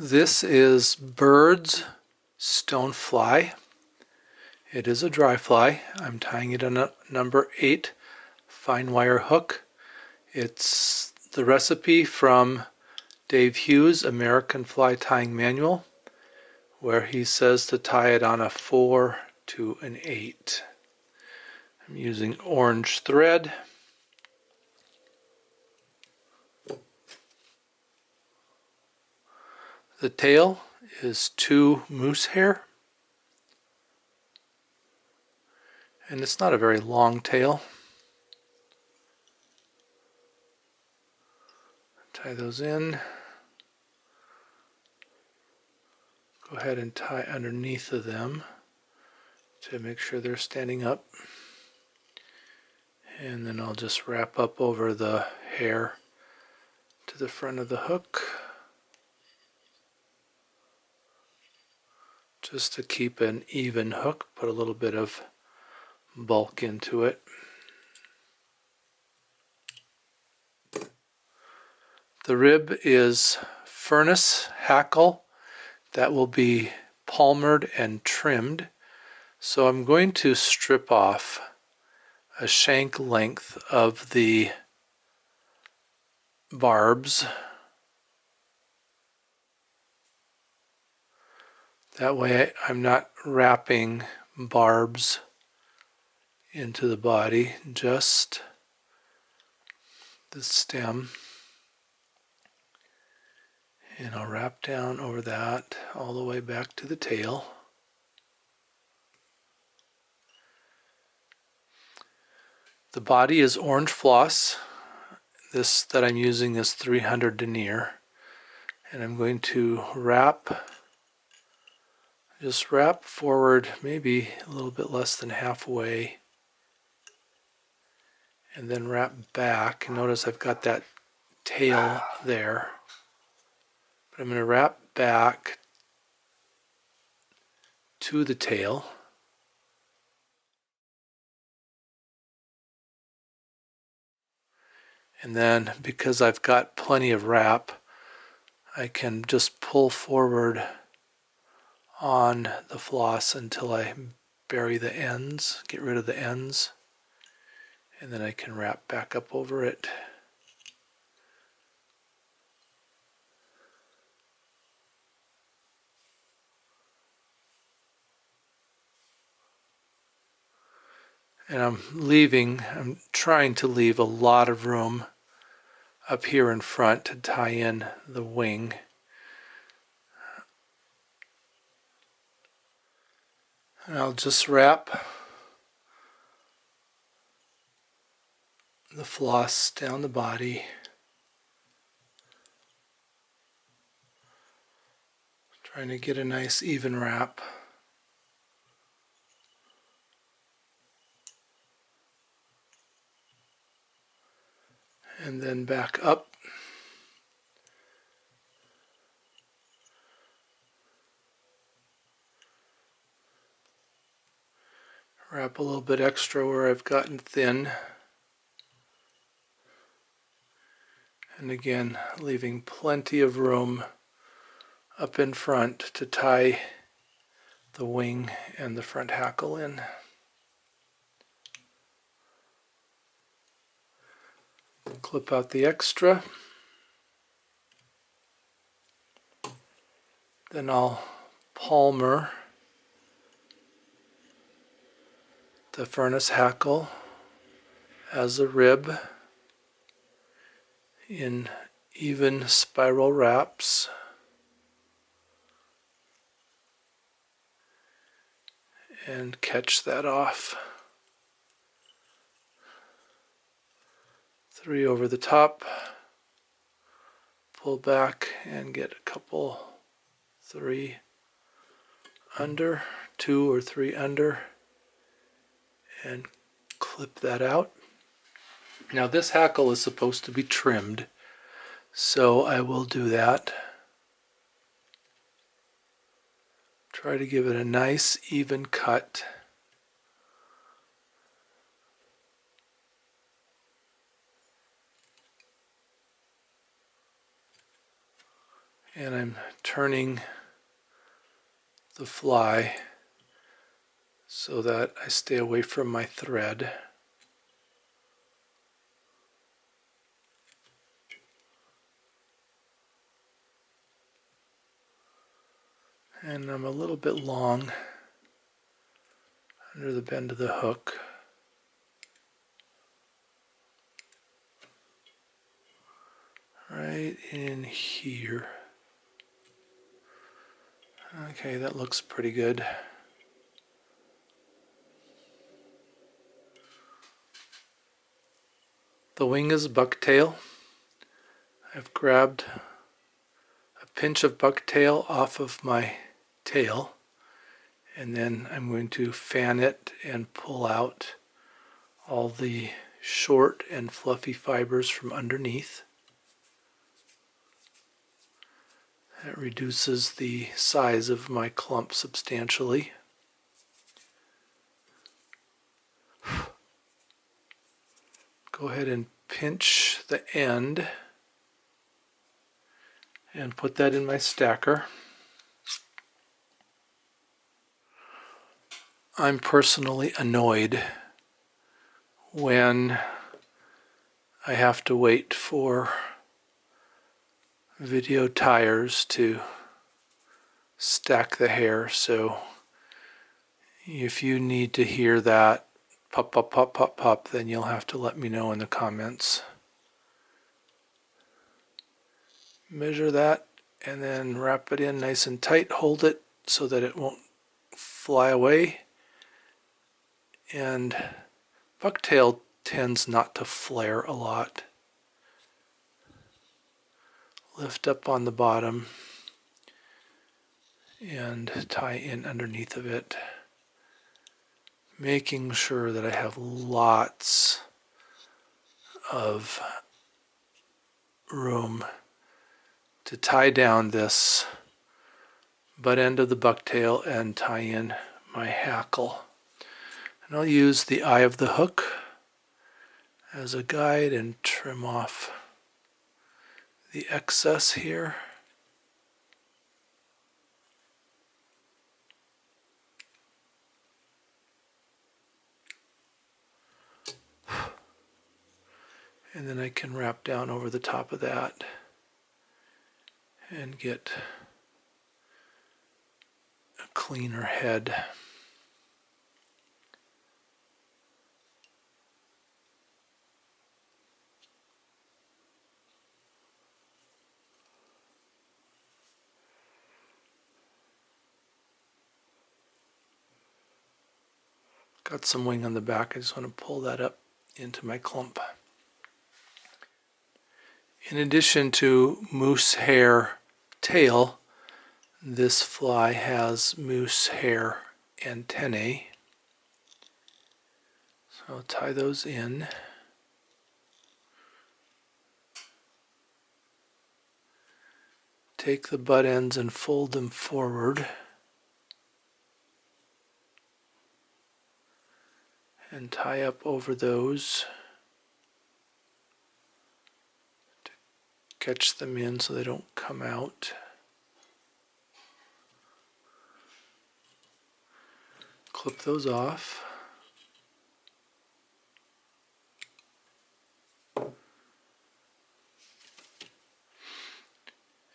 This is Bird's stonefly. It is a dry fly. I'm tying it on a number 8 fine wire hook. It's the recipe from Dave Hughes' American Fly Tying Manual, where he says to tie it on a 4 to an 8. I'm using orange thread. The tail is 2 moose hair, and it's not a very long tail. Tie those in. Go ahead and tie underneath of them to make sure they're standing up. And then I'll just wrap up over the hair to the front of the hook, just to keep an even hook, put a little bit of bulk into it. The rib is furnace hackle. That will be palmered and trimmed. So I'm going to strip off a shank length of the barbs. That way I'm not wrapping barbs into the body, just the stem. And I'll wrap down over that all the way back to the tail. The body is orange floss. This that I'm using is 300 denier. And I'm going to just wrap forward maybe a little bit less than halfway. And then wrap back. And notice I've got that tail there. But I'm going to wrap back to the tail. And then, because I've got plenty of wrap, I can just pull forward on the floss until I bury the ends, get rid of the ends, and then I can wrap back up over it. And I'm trying to leave a lot of room up here in front to tie in the wing. And I'll just wrap the floss down the body. Trying to get a nice even wrap. And then back up. Wrap a little bit extra where I've gotten thin. And again, leaving plenty of room up in front to tie the wing and the front hackle in. Clip out the extra. Then I'll palmer the furnace hackle as a rib in even spiral wraps. And catch that off. 3 over the top, pull back and get a couple, 3 under, 2 or 3 under, and clip that out. Now this hackle is supposed to be trimmed, so I will do that. Try to give it a nice even cut. and I'm turning the fly so that I stay away from my thread. And I'm a little bit long under the bend of the hook. Right in here. Okay, that looks pretty good. The wing is bucktail. I've grabbed a pinch of bucktail off of my tail, and then I'm going to fan it and pull out all the short and fluffy fibers from underneath. That reduces the size of my clump substantially. Go ahead and pinch the end and put that in my stacker. I'm personally annoyed when I have to wait for video tires to stack the hair, so if you need to hear that pop, pop, pop, pop, pop, then you'll have to let me know in the comments. Measure that and then wrap it in nice and tight. Hold it so that it won't fly away. And bucktail tends not to flare a lot. Lift up on the bottom and tie in underneath of it, making sure that I have lots of room to tie down this butt end of the bucktail and tie in my hackle. And I'll use the eye of the hook as a guide and trim off the excess here. And then I can wrap down over the top of that and get a cleaner head. Got some wing on the back. I just want to pull that up into my clump. In addition to moose hair tail, this fly has moose hair antennae. So I'll tie those in. Take the butt ends and fold them forward. And tie up over those to catch them in so they don't come out. Clip those off.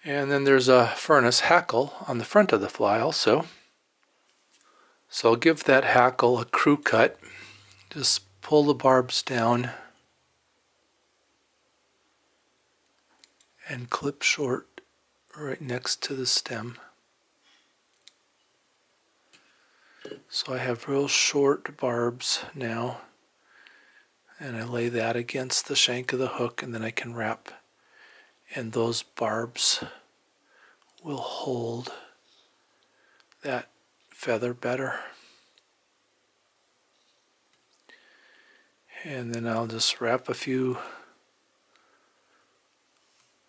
And then there's a furnace hackle on the front of the fly also. So I'll give that hackle a crew cut. Just pull the barbs down and clip short right next to the stem. So I have real short barbs now, and I lay that against the shank of the hook, and then I can wrap, and those barbs will hold that feather better. And then I'll just wrap a few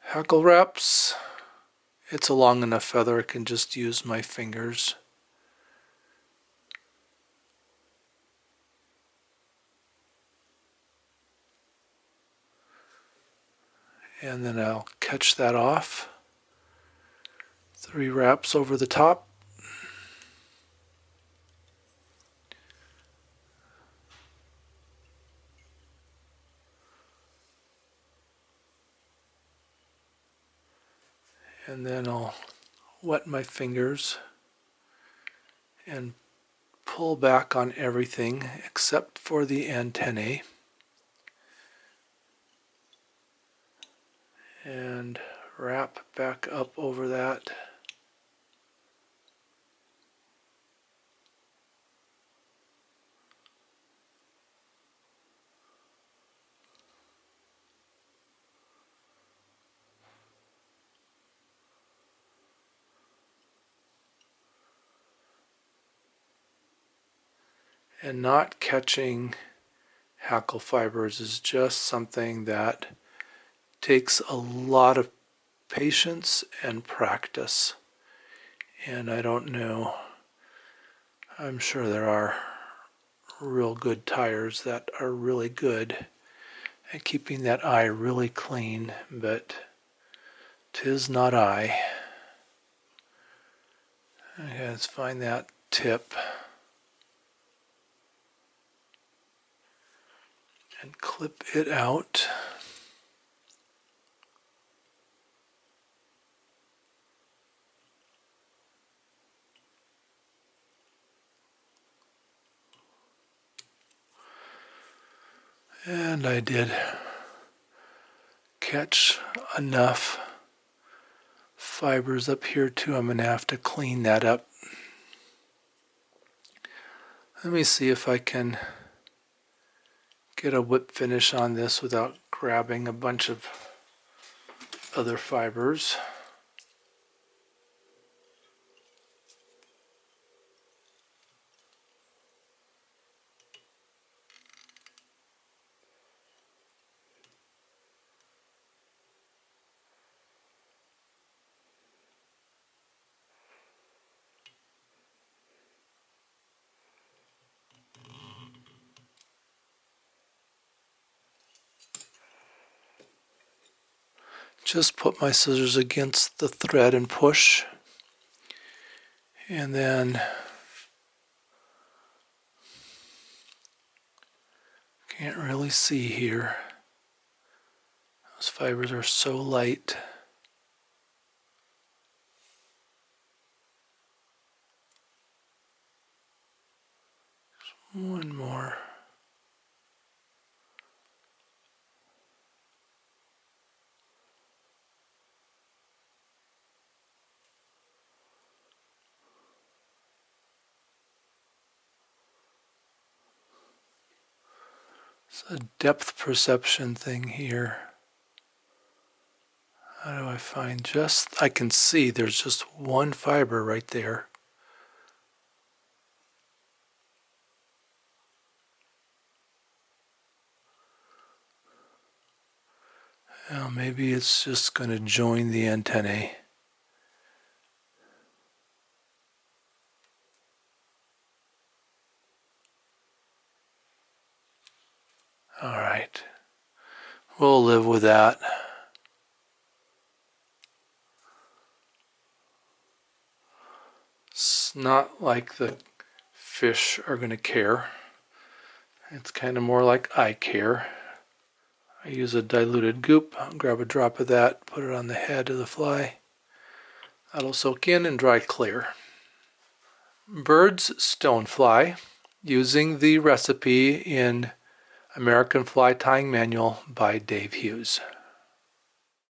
hackle wraps. It's a long enough feather, I can just use my fingers. And then I'll catch that off 3 wraps over the top. And then I'll wet my fingers and pull back on everything except for the antennae. And wrap back up over that. And not catching hackle fibers is just something that takes a lot of patience and practice. And I don't know, I'm sure there are real good tires that are really good at keeping that eye really clean, but 'tis not I. Okay, let's find that tip and clip it out. And I did catch enough fibers up here too. I'm going to have to clean that up. Let me see if I can get a whip finish on this without grabbing a bunch of other fibers. Just put my scissors against the thread and push, and then can't really see here. Those fibers are so light. One more. It's a depth perception thing here. How do I find I can see there's just one fiber right there. Well, maybe it's just going to join the antennae. All right, we'll live with that. It's not like the fish are going to care. It's kind of more like I care. I use a diluted goop. I'll grab a drop of that, put it on the head of the fly. That'll soak in and dry clear. Bird's stonefly, using the recipe in American Fly Tying Manual by Dave Hughes.